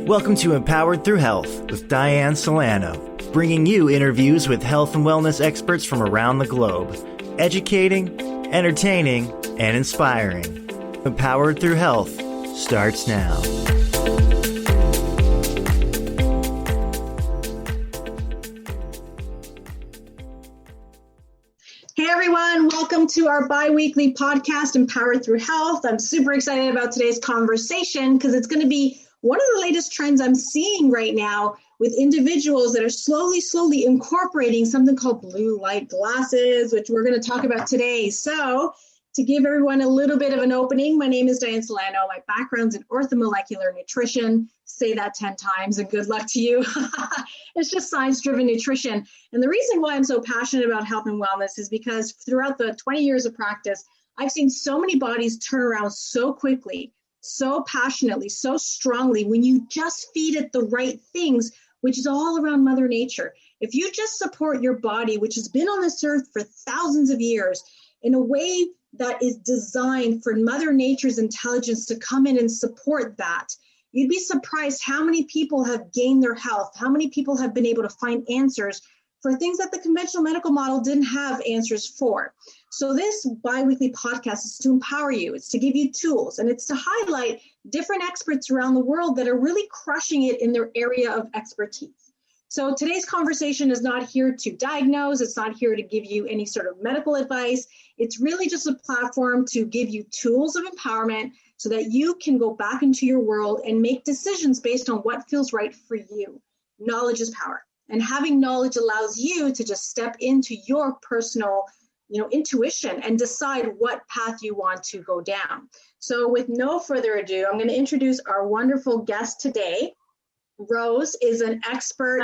Welcome to Empowered Through Health with Dianne Solano, bringing you interviews with health and wellness experts from around the globe, educating, entertaining, and inspiring. Empowered Through Health starts now. Hey everyone, welcome to our bi-weekly podcast, Empowered Through Health. I'm super excited about today's conversation because it's going to be one of the latest trends I'm seeing right now with individuals that are slowly incorporating something called blue light glasses, which we're going to talk about today. So to give everyone a little bit of an opening, my name is Dianne Solano. My background's in orthomolecular nutrition. Say that 10 times and good luck to you. It's just science-driven nutrition. And the reason why I'm so passionate about health and wellness is because throughout the 20 years of practice, I've seen so many bodies turn around so quickly, so passionately, so strongly when you just feed it the right things, which is all around Mother Nature. If you just support your body, which has been on this earth for thousands of years, in a way that is designed for Mother Nature's intelligence to come in and support that, you'd be surprised how many people have gained their health, how many people have been able to find answers for things that the conventional medical model didn't have answers for. So this bi-weekly podcast is to empower you. It's to give you tools, and it's to highlight different experts around the world that are really crushing it in their area of expertise. So today's conversation is not here to diagnose. It's not here to give you any sort of medical advice. It's really just a platform to give you tools of empowerment so that you can go back into your world and make decisions based on what feels right for you. Knowledge is power. And having knowledge allows you to just step into your personal, intuition and decide what path you want to go down. So with no further ado, I'm going to introduce our wonderful guest today. Rose is an expert,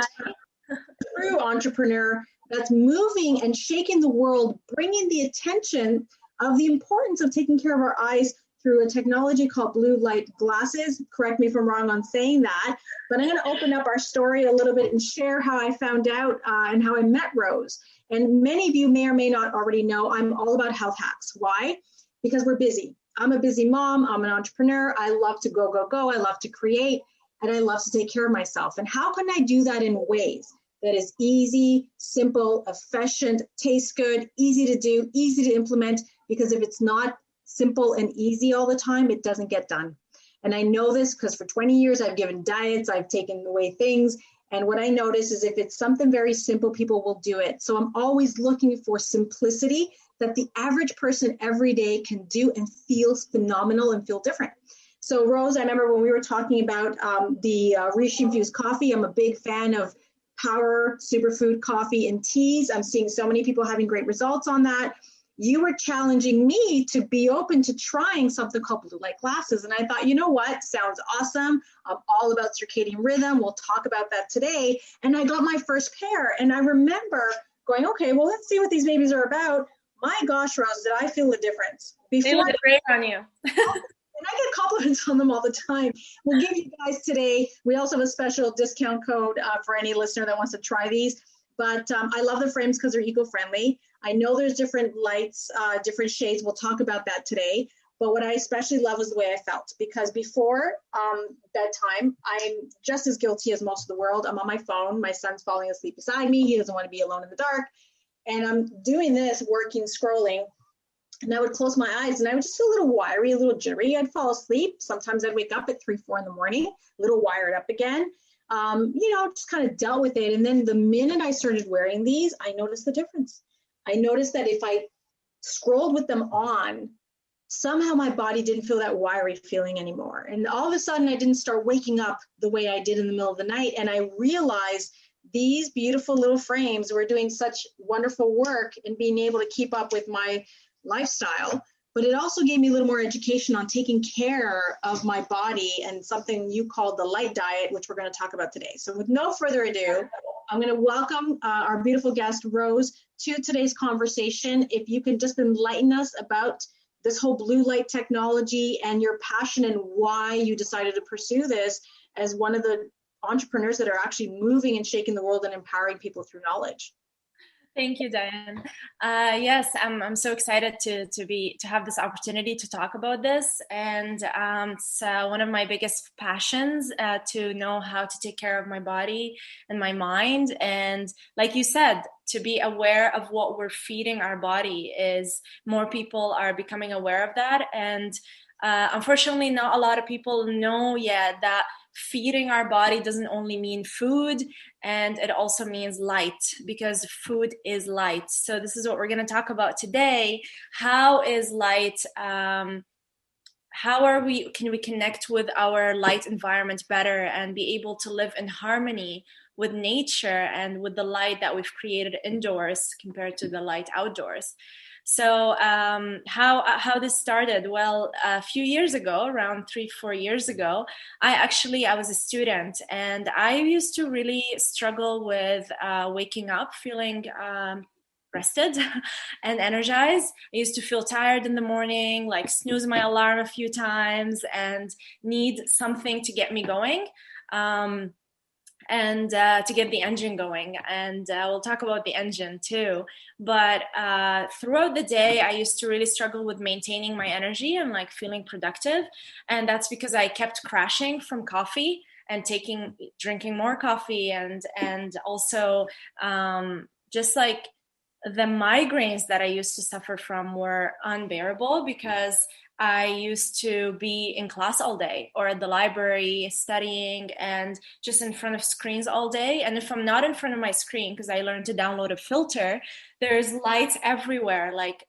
true entrepreneur that's moving and shaking the world, bringing the attention of the importance of taking care of our eyes through a technology called blue light glasses. Correct me if I'm wrong on saying that, but I'm going to open up our story a little bit and share how I found out and how I met Rose. And many of you may or may not already know I'm all about health hacks. Why? Because we're busy. I'm a busy mom. I'm an entrepreneur. I love to go. I love to create, and I love to take care of myself. And how can I do that in ways that is easy, simple, efficient, tastes good, easy to do, easy to implement? Because if it's not simple and easy all the time, it doesn't get done. And I know this because for 20 years, I've given diets, I've taken away things. And what I notice is if it's something very simple, people will do it. So I'm always looking for simplicity that the average person every day can do and feels phenomenal and feel different. So Rose, I remember when we were talking about the reishi infused coffee, I'm a big fan of power superfood coffee and teas. I'm seeing so many people having great results on that. You were challenging me to be open to trying something called blue light glasses. And I thought, you know what? Sounds awesome. I'm all about circadian rhythm. We'll talk about that today. And I got my first pair. And I remember going, okay, well, let's see what these babies are about. My gosh, Rose, did I feel the difference? They look great on you. And I get compliments on them all the time. We'll give you guys today. We also have a special discount code for any listener that wants to try these. But I love the frames because they're eco-friendly. I know there's different lights, different shades. We'll talk about that today. But what I especially love is the way I felt, because before bedtime, I'm just as guilty as most of the world. I'm on my phone. My son's falling asleep beside me. He doesn't want to be alone in the dark. And I'm doing this, working, scrolling. And I would close my eyes and I would just feel a little wiry, a little jittery. I'd fall asleep. Sometimes I'd wake up at 3, 4 in the morning, a little wired up again. Just kind of dealt with it. And then the minute I started wearing these, I noticed the difference. I noticed that if I scrolled with them on, somehow my body didn't feel that wiry feeling anymore. And all of a sudden, I didn't start waking up the way I did in the middle of the night. And I realized these beautiful little frames were doing such wonderful work in being able to keep up with my lifestyle. But it also gave me a little more education on taking care of my body and something you called the light diet, which we're going to talk about today. So with no further ado, I'm going to welcome our beautiful guest, Rose, to today's conversation. If you can just enlighten us about this whole blue light technology and your passion and why you decided to pursue this as one of the entrepreneurs that are actually moving and shaking the world and empowering people through knowledge. Thank you, Diane. Yes, I'm so excited to have this opportunity to talk about this, and it's one of my biggest passions to know how to take care of my body and my mind, and like you said, to be aware of what we're feeding our body is more people are becoming aware of that, and unfortunately, not a lot of people know yet that feeding our body doesn't only mean food, and it also means light, because food is light. So this is what we're going to talk about today. How is light, can we connect with our light environment better and be able to live in harmony with nature and with the light that we've created indoors compared to the light outdoors? So how this started? Well, a few years ago, around 3-4 years ago, I was a student, and I used to really struggle with waking up feeling rested and energized. I used to feel tired in the morning, like snooze my alarm a few times, and need something to get me going. And to get the engine going. And we'll talk about the engine too. But throughout the day, I used to really struggle with maintaining my energy and like feeling productive. And that's because I kept crashing from coffee and drinking more coffee, and also just like the migraines that I used to suffer from were unbearable, because I used to be in class all day or at the library studying and just in front of screens all day. And if I'm not in front of my screen, because I learned to download a filter, there's lights everywhere, like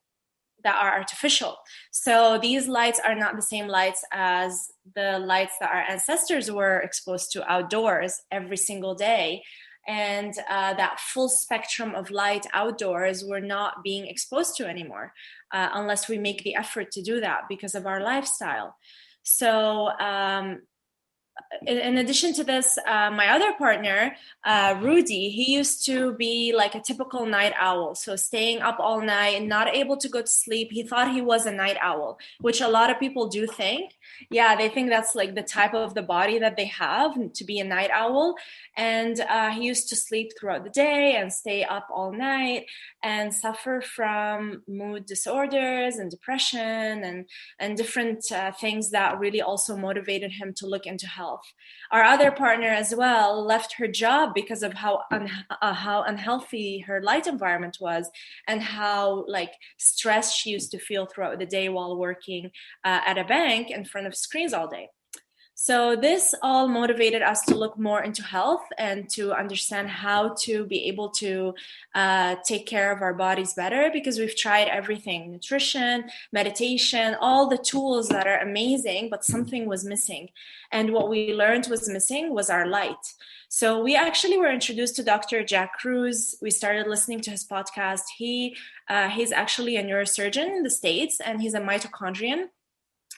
that are artificial. So these lights are not the same lights as the lights that our ancestors were exposed to outdoors every single day. And that full spectrum of light outdoors we're not being exposed to anymore, unless we make the effort to do that because of our lifestyle. So in addition to this, my other partner, Rudy, he used to be like a typical night owl. So staying up all night and not able to go to sleep. He thought he was a night owl, which a lot of people do think. Yeah, they think that's like the type of the body that they have to be a night owl. And he used to sleep throughout the day and stay up all night and suffer from mood disorders and depression and different things that really also motivated him to look into health. Our other partner as well left her job because of how unhealthy her light environment was, and how like stressed she used to feel throughout the day while working at a bank in front of screens all day. So this all motivated us to look more into health and to understand how to be able to take care of our bodies better, because we've tried everything: nutrition, meditation, all the tools that are amazing, but something was missing. And what we learned was missing was our light. So we actually were introduced to Dr. Jack Cruz. We started listening to his podcast. He's actually a neurosurgeon in the States, and he's a mitochondrian.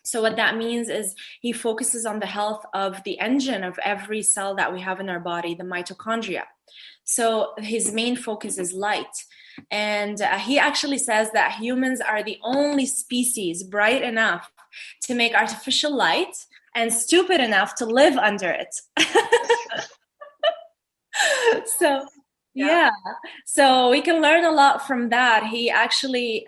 So what that means is he focuses on the health of the engine of every cell that we have in our body, the mitochondria. So his main focus is light. And he actually says that humans are the only species bright enough to make artificial light and stupid enough to live under it. So yeah, so we can learn a lot from that. He actually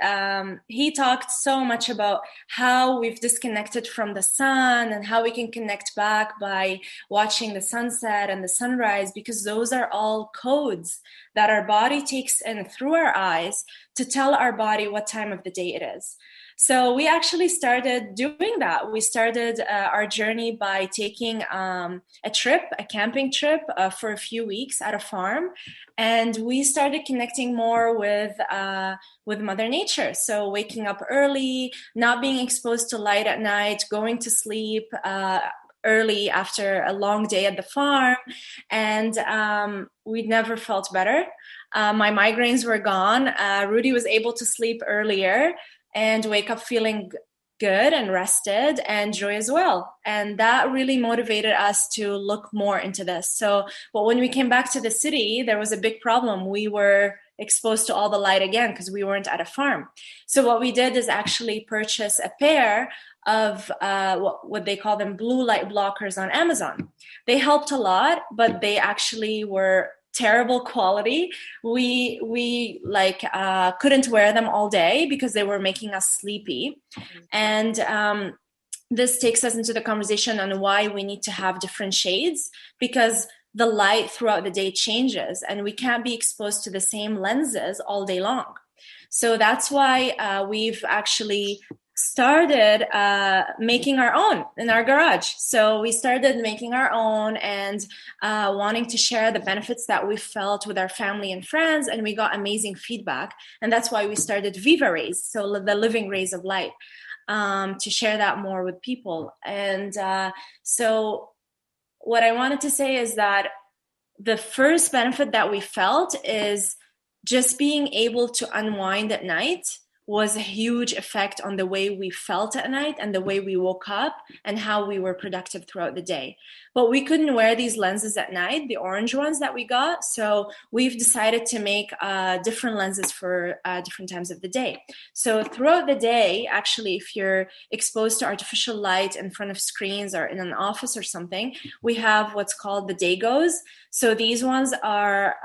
he talked so much about how we've disconnected from the sun and how we can connect back by watching the sunset and the sunrise, because those are all codes that our body takes in through our eyes to tell our body what time of the day it is. So we actually started doing that. We started our journey by taking a camping trip for a few weeks at a farm, and we started connecting more with Mother Nature. So waking up early, not being exposed to light at night, going to sleep early after a long day at the farm, and we never felt better. My migraines were gone. Rudy was able to sleep earlier and wake up feeling good and rested, and joy as well. And that really motivated us to look more into this. So, but when we came back to the city, there was a big problem. We were exposed to all the light again because we weren't at a farm. So what we did is actually purchase a pair of what they call them blue light blockers on Amazon. They helped a lot, but they actually were terrible quality. We like couldn't wear them all day because they were making us sleepy. And this takes us into the conversation on why we need to have different shades, because the light throughout the day changes and we can't be exposed to the same lenses all day long. So that's why we've actually started making our own in our garage. So we started making our own and wanting to share the benefits that we felt with our family and friends, and we got amazing feedback. And that's why we started Viva Rays, so the living rays of light, to share that more with people. And so what I wanted to say is that the first benefit that we felt is just being able to unwind at night was a huge effect on the way we felt at night and the way we woke up and how we were productive throughout the day. But we couldn't wear these lenses at night, the orange ones that we got. So we've decided to make different lenses for different times of the day. So throughout the day, actually, if you're exposed to artificial light in front of screens or in an office or something, we have what's called the Dagos. So these ones are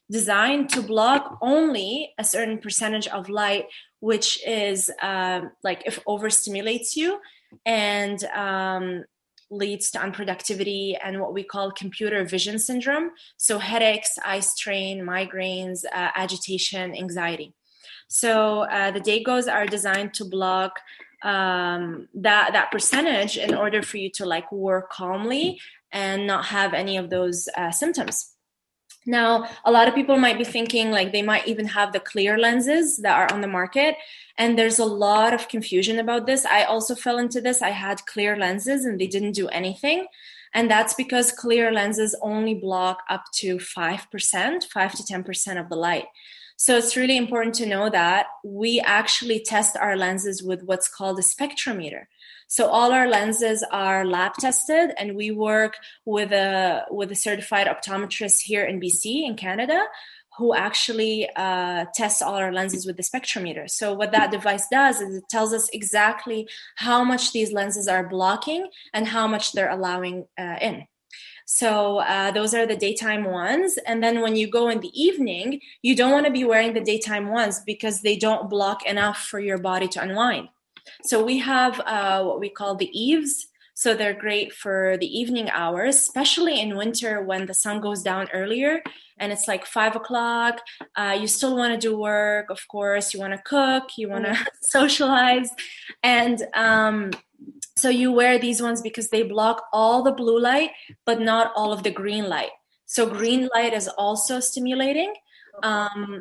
designed to block only a certain percentage of light, which is like if overstimulates you and leads to unproductivity and what we call computer vision syndrome. So headaches, eye strain, migraines, agitation, anxiety. So the Dagos are designed to block that percentage in order for you to like work calmly and not have any of those symptoms. Now, a lot of people might be thinking like they might even have the clear lenses that are on the market. And there's a lot of confusion about this. I also fell into this. I had clear lenses and they didn't do anything. And that's because clear lenses only block up to 5%, 5 to 10% of the light. So it's really important to know that we actually test our lenses with what's called a spectrometer. So all our lenses are lab tested, and we work with a certified optometrist here in BC in Canada, who actually tests all our lenses with the spectrometer. So what that device does is it tells us exactly how much these lenses are blocking and how much they're allowing in. So those are the daytime ones. And then when you go in the evening, you don't want to be wearing the daytime ones because they don't block enough for your body to unwind. So we have what we call the eves. So they're great for the evening hours, especially in winter when the sun goes down earlier and it's like 5 o'clock. You still want to do work, of course. You want to cook, you want to socialize. And so you wear these ones because they block all the blue light, but not all of the green light. So green light is also stimulating.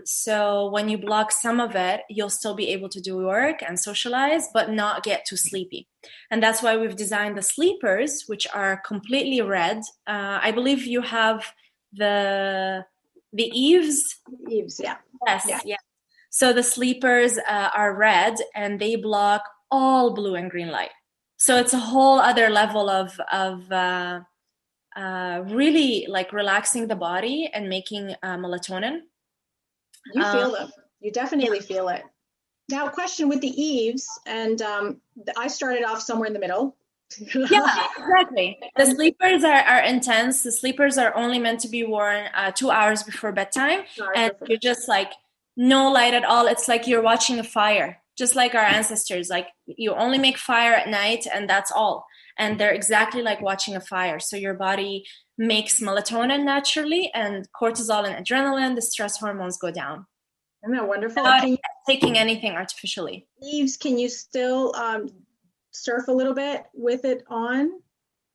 So when you block some of it, you'll still be able to do work and socialize, but not get too sleepy. And that's why we've designed the sleepers, which are completely red. I believe you have the eaves. Eaves, yeah. Yes, yeah. So the sleepers are red and they block all blue and green light. So it's a whole other level of really like relaxing the body and making melatonin. You feel them. You definitely feel it. Now, question with the eaves, and I started off somewhere in the middle. Yeah, exactly. The sleepers are intense. The sleepers are only meant to be worn 2 hours before bedtime. And you're just like, no light at all. It's like you're watching a fire, just like our ancestors. Like you only make fire at night and that's all. And they're exactly like watching a fire. So your body makes melatonin naturally, and cortisol and adrenaline, the stress hormones, go down. Isn't that wonderful? Without taking anything artificially. Eaves, can you still surf a little bit with it on?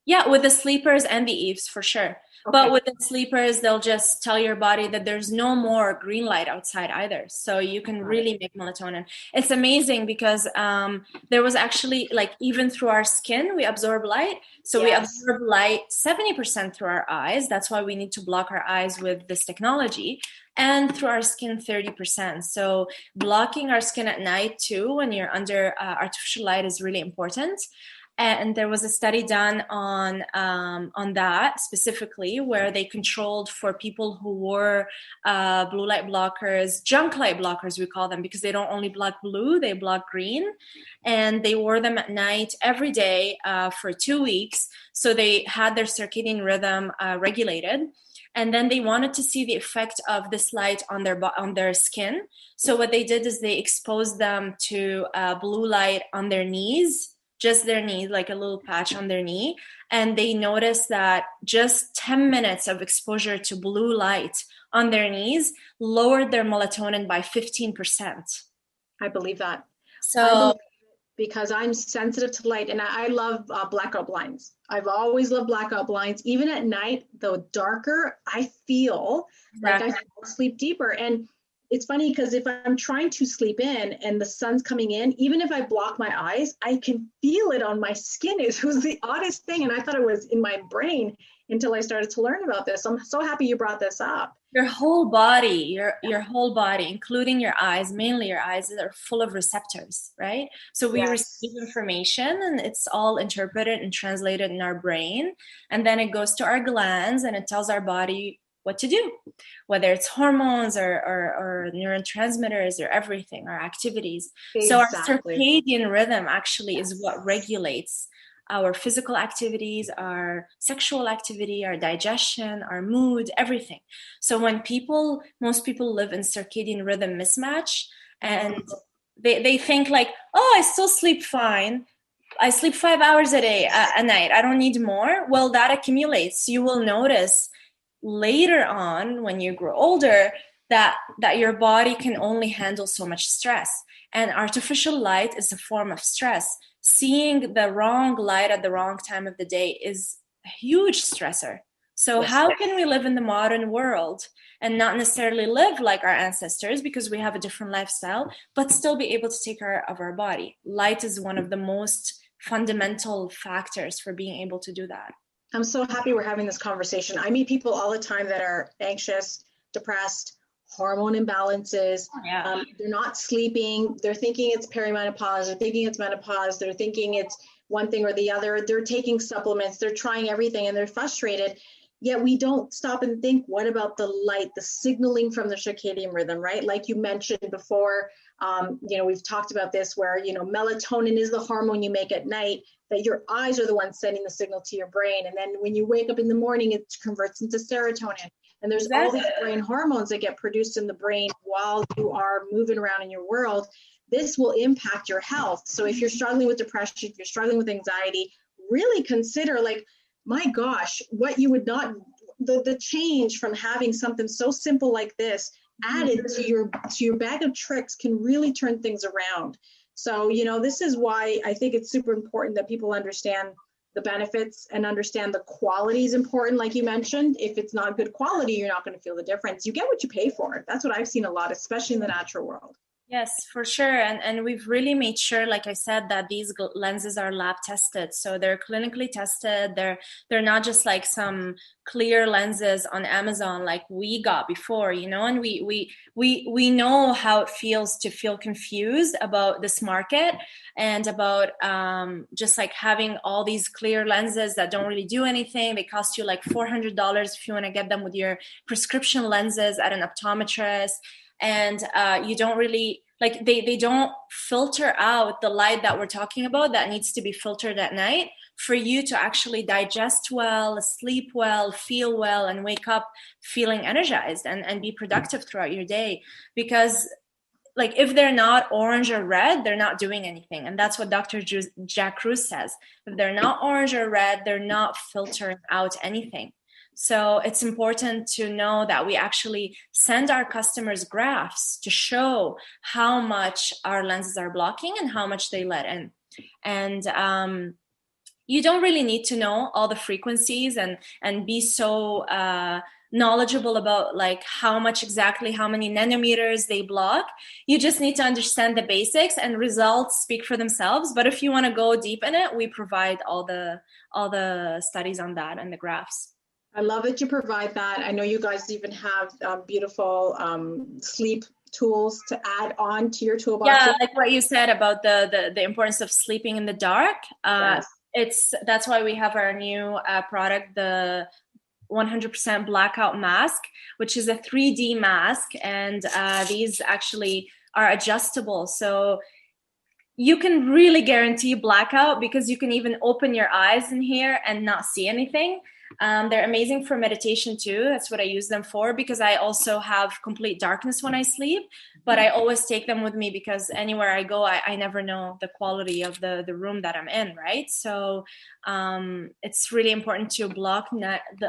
Yeah, with the sleepers and the eaves for sure. Okay. But with the sleepers, they'll just tell your body that there's no more green light outside either. So you can really make melatonin. It's amazing because there was actually like even through our skin, we absorb light. So we absorb light 70% through our eyes. That's why we need to block our eyes with this technology. And through our skin, 30%. So blocking our skin at night too, when you're under artificial light, is really important. And there was a study done on that specifically, where they controlled for people who wore blue light blockers, junk light blockers, we call them, because they don't only block blue, they block green. And they wore them at night every day for 2 weeks. So they had their circadian rhythm regulated. And then they wanted to see the effect of this light on their skin. So what they did is they exposed them to blue light on their knees, just their knees, like a little patch on their knee. And they noticed that just 10 minutes of exposure to blue light on their knees lowered their melatonin by 15%. I believe that. So because I'm sensitive to light, and I love blackout blinds. I've always loved blackout blinds. Even at night, though darker, I feel like I sleep deeper. And it's funny because if I'm trying to sleep in and the sun's coming in, even if I block my eyes, I can feel it on my skin. It was the oddest thing. And I thought it was in my brain until I started to learn about this. I'm so happy you brought this up. Your whole body, your whole body, including your eyes, mainly your eyes, are full of receptors, right? So we receive information and it's all interpreted and translated in our brain. And then it goes to our glands and it tells our body what to do, whether it's hormones or neurotransmitters or everything, our activities. Exactly. So our circadian rhythm actually is what regulates our physical activities, our sexual activity, our digestion, our mood, everything. So when most people live in circadian rhythm mismatch, and they think like, oh, I still sleep fine. I sleep 5 hours a day, a night. I don't need more. Well, that accumulates. You will notice later on when you grow older that your body can only handle so much stress. And artificial light is a form of stress. Seeing the wrong light at the wrong time of the day is a huge stressor. So how can we live in the modern world and not necessarily live like our ancestors because we have a different lifestyle, but still be able to take care of our body? Light is one of the most fundamental factors for being able to do that. I'm so happy we're having this conversation. I meet people all the time that are anxious, depressed, hormone imbalances. They're not sleeping. They're thinking it's perimenopause. They're thinking it's menopause. They're thinking it's one thing or the other. They're taking supplements. They're trying everything and they're frustrated. Yet we don't stop and think, what about the light, the signaling from the circadian rhythm, right? Like you mentioned before, we've talked about this where, melatonin is the hormone you make at night, that your eyes are the ones sending the signal to your brain. And then when you wake up in the morning, it converts into serotonin. And there's all these brain hormones that get produced in the brain while you are moving around in your world. This will impact your health. So if you're struggling with depression, if you're struggling with anxiety, really consider, like, my gosh, what you would not, the change from having something so simple like this added to your bag of tricks can really turn things around. So, this is why I think it's super important that people understand the benefits and understand the quality is important. Like you mentioned, if it's not good quality, you're not going to feel the difference. You get what you pay for. That's what I've seen a lot, especially in the natural world. Yes, for sure. And we've really made sure, like I said, that these lenses are lab tested. So they're clinically tested. They're not just like some clear lenses on Amazon like we got before, and we know how it feels to feel confused about this market and about just like having all these clear lenses that don't really do anything. They cost you like $400 if you want to get them with your prescription lenses at an optometrist. And you don't really, like, they don't filter out the light that we're talking about that needs to be filtered at night for you to actually digest well, sleep well, feel well, and wake up feeling energized and be productive throughout your day. Because, like, if they're not orange or red, they're not doing anything. And that's what Dr. Jack Kruse says. If they're not orange or red, they're not filtering out anything. So it's important to know that we actually send our customers graphs to show how much our lenses are blocking and how much they let in. And you don't really need to know all the frequencies and be so knowledgeable about like how much exactly, how many nanometers they block. You just need to understand the basics, and results speak for themselves. But if you want to go deep in it, we provide all the studies on that and the graphs. I love that you provide that. I know you guys even have beautiful sleep tools to add on to your toolbox. Yeah, like what you said about the importance of sleeping in the dark. That's why we have our new product, the 100% blackout mask, which is a 3D mask, and these actually are adjustable. So you can really guarantee blackout because you can even open your eyes in here and not see anything. They're amazing for meditation too. That's what I use them for, because I also have complete darkness when I sleep, but I always take them with me because anywhere I go, I never know the quality of the room that I'm in, right? So it's really important to block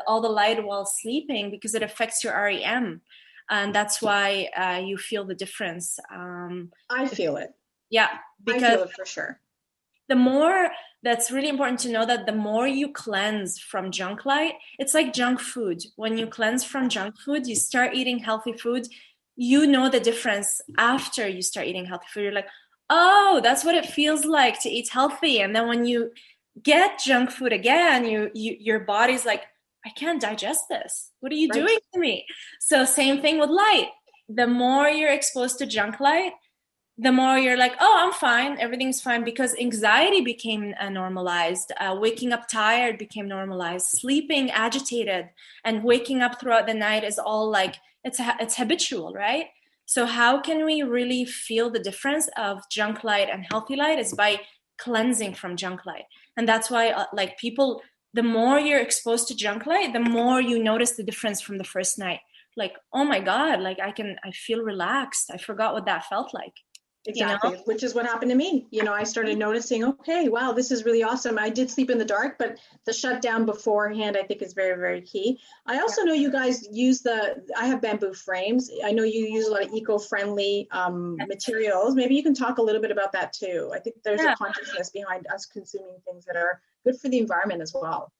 all the light while sleeping because it affects your REM. And that's why you feel the difference. I feel it. Yeah, because I feel it for sure. That's really important to know that the more you cleanse from junk light, it's like junk food. When you cleanse from junk food, you start eating healthy food. You know the difference after you start eating healthy food. You're like, oh, that's what it feels like to eat healthy. And then when you get junk food again, your body's like, I can't digest this. What are you doing to me? So same thing with light. The more you're exposed to junk light, the more you're like, oh, I'm fine. Everything's fine, because anxiety became normalized. Waking up tired became normalized. Sleeping agitated and waking up throughout the night is all like, it's habitual, right? So how can we really feel the difference of junk light and healthy light is by cleansing from junk light. And that's why people, the more you're exposed to junk light, the more you notice the difference from the first night. Like, oh my God, like I feel relaxed. I forgot what that felt like. Exactly, which is what happened to me. I started noticing, okay, wow, this is really awesome. I did sleep in the dark, but the shutdown beforehand, I think, is very, very key. I also know you guys use I have bamboo frames. I know you use a lot of eco-friendly materials. Maybe you can talk a little bit about that too. I think there's a consciousness behind us consuming things that are good for the environment as well.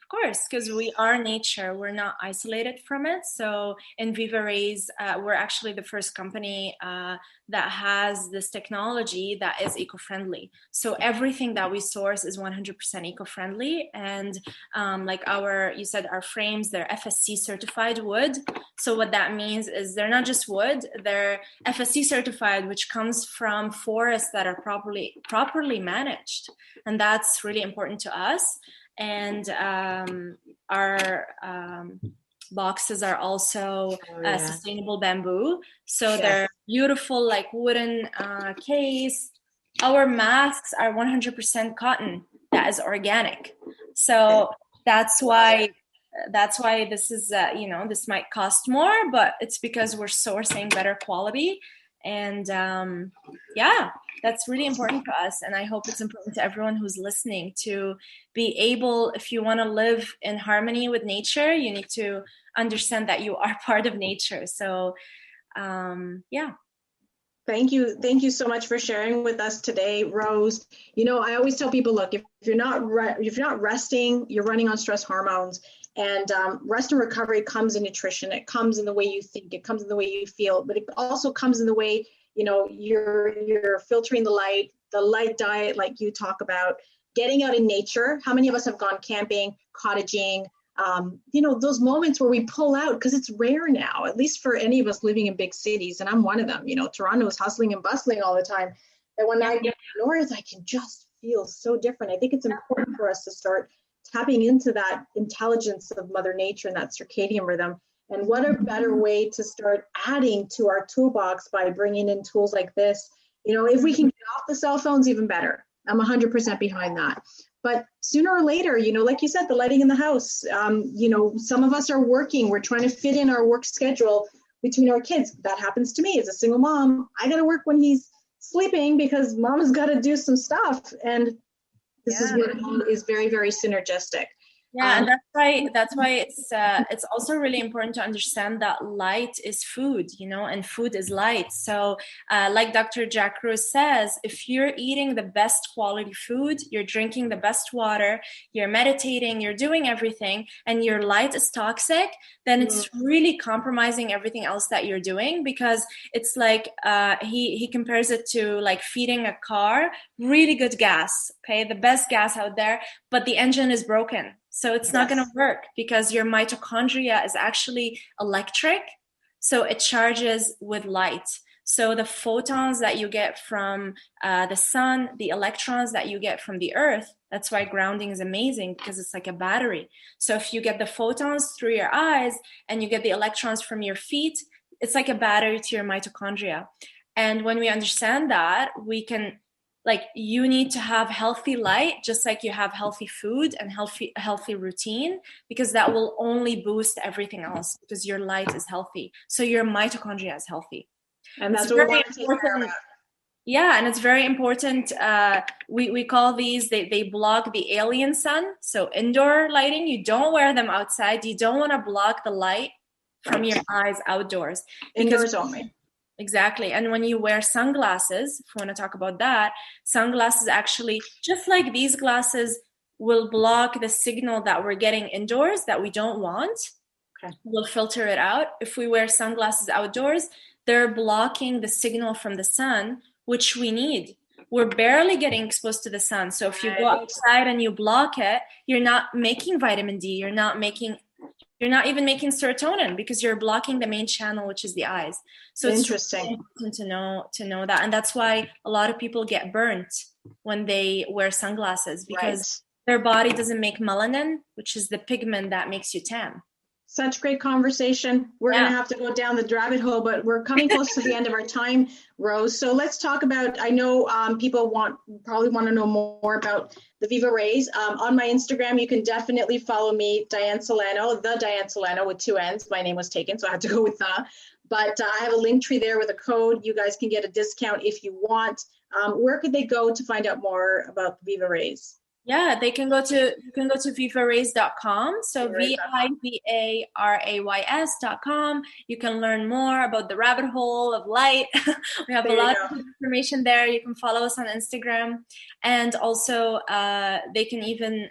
Of course, because we are nature. We're not isolated from it. So in Viva Rays, we're actually the first company that has this technology that is eco-friendly. So everything that we source is 100% eco-friendly. And you said our frames, they're FSC certified wood. So what that means is they're not just wood, they're FSC certified, which comes from forests that are properly managed. And that's really important to us. And our boxes are also sustainable bamboo. So they're beautiful, like wooden case. Our masks are 100% cotton that is organic. So that's why this is, this might cost more, but it's because we're sourcing better quality. And that's really important to us. And I hope it's important to everyone who's listening to be able, if you want to live in harmony with nature, you need to understand that you are part of nature. So, Thank you. Thank you so much for sharing with us today, Rose. I always tell people, look, if you're not resting, you're running on stress hormones. And rest and recovery comes in nutrition. It comes in the way you think. It comes in the way you feel. But it also comes in the way, you're filtering the light diet, like you talk about, getting out in nature. How many of us have gone camping, cottaging? Those moments where we pull out, because it's rare now, at least for any of us living in big cities. And I'm one of them. Toronto is hustling and bustling all the time. And when I get north, I can just feel so different. I think it's important for us to start tapping into that intelligence of Mother Nature and that circadian rhythm. And what a better way to start adding to our toolbox by bringing in tools like this. If we can get off the cell phones, even better. I'm 100% behind that. But sooner or later, like you said, the lighting in the house, some of us are working. We're trying to fit in our work schedule between our kids. That happens to me as a single mom. I got to work when he's sleeping because mama's got to do some stuff. And this is what is very, very synergistic. Yeah, and that's why it's also really important to understand that light is food, and food is light. So like Dr. Jack Rose says, if you're eating the best quality food, you're drinking the best water, you're meditating, you're doing everything, and your light is toxic, then it's really compromising everything else that you're doing, because it's like he compares it to like feeding a car really good gas, okay, the best gas out there, but the engine is broken. So it's not going to work because your mitochondria is actually electric. So it charges with light. So the photons that you get from the sun, the electrons that you get from the earth, that's why grounding is amazing, because it's like a battery. So if you get the photons through your eyes and you get the electrons from your feet, it's like a battery to your mitochondria. And when we understand that, we can like you need to have healthy light, just like you have healthy food and healthy routine, because that will only boost everything else because your light is healthy. So your mitochondria is healthy. And that's what we want to take care of. Yeah, and it's very important. We call these, they block the alien sun. So indoor lighting, you don't wear them outside. You don't want to block the light from your eyes outdoors. Indoors only. Exactly. And when you wear sunglasses, if we want to talk about that, sunglasses actually, just like these glasses, will block the signal that we're getting indoors that we don't want. Okay. We'll filter it out. If we wear sunglasses outdoors, they're blocking the signal from the sun, which we need. We're barely getting exposed to the sun. So if you go outside and you block it, you're not making vitamin D. You're not even making serotonin because you're blocking the main channel, which is the eyes. So it's interesting important to know that. And that's why a lot of people get burnt when they wear sunglasses, because their body doesn't make melanin, which is the pigment that makes you tan. Such great conversation. We're going to have to go down the rabbit hole, but we're coming close to the end of our time, Rose. So let's talk about, I know people probably want to know more about the Viva Rays. On my Instagram, you can definitely follow me, Dianne Solano, the Dianne Solano with 2 N's. My name was taken, so I had to go with the. But I have a link tree there with a code. You guys can get a discount if you want. Where could they go to find out more about the Viva Rays? Yeah, you can go to vivarays.com. So VIVARAYS.com. You can learn more about the rabbit hole of light. We have a lot of information there. You can follow us on Instagram. And also they can even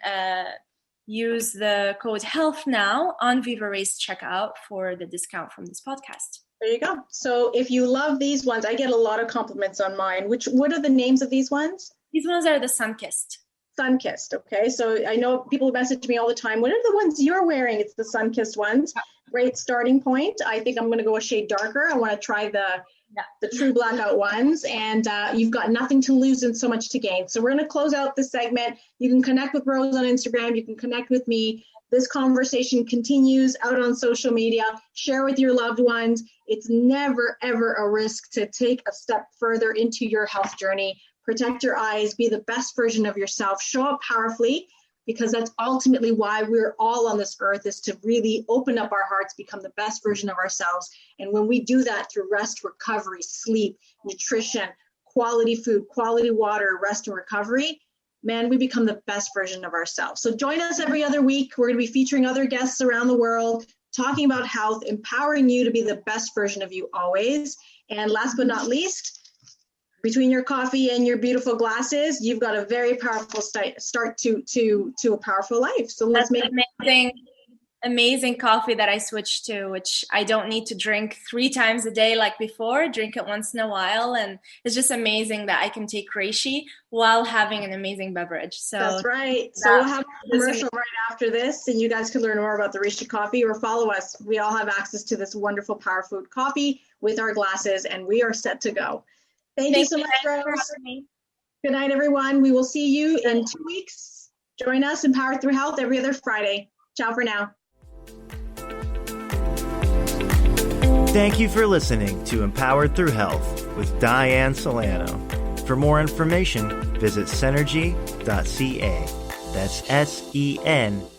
use the code HEALTH now on Viva Rays checkout for the discount from this podcast. There you go. So if you love these ones, I get a lot of compliments on mine. What are the names of these ones? These ones are the Sunkissed. Sunkissed. Okay. So I know people message me all the time. What are the ones you're wearing? It's the Sunkissed ones. Great starting point. I think I'm going to go a shade darker. I want to try the true blackout ones. And you've got nothing to lose and so much to gain. So we're going to close out this segment. You can connect with Rose on Instagram. You can connect with me. This conversation continues out on social media. Share with your loved ones. It's never, ever a risk to take a step further into your health journey. Protect your eyes, be the best version of yourself, show up powerfully, because that's ultimately why we're all on this earth, is to really open up our hearts, become the best version of ourselves. And when we do that through rest, recovery, sleep, nutrition, quality food, quality water, rest and recovery, man, we become the best version of ourselves. So join us every other week. We're going to be featuring other guests around the world, talking about health, empowering you to be the best version of you always. And last but not least, between your coffee and your beautiful glasses, you've got a very powerful start to a powerful life. So let's make amazing coffee that I switched to, which I don't need to drink 3 times a day like before. Drink it once in a while, and it's just amazing that I can take reishi while having an amazing beverage. So that's right. So we'll have a commercial right after this, and you guys can learn more about the reishi coffee, or follow us. We all have access to this wonderful Power Food coffee with our glasses, and we are set to go. Thank you so much, Rose. Good night, everyone. We will see you in 2 weeks. Join us in Power Through Health every other Friday. Ciao for now. Thank you for listening to Empowered Through Health with Dianne Solano. For more information, visit Senergy.ca. That's SENARGY.ca.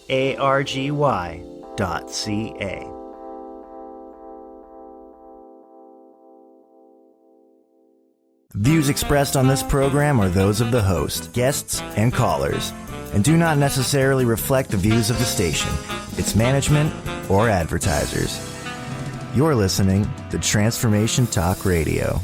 Views expressed on this program are those of the host, guests, and callers, and do not necessarily reflect the views of the station, its management, or advertisers. You're listening to Transformation Talk Radio.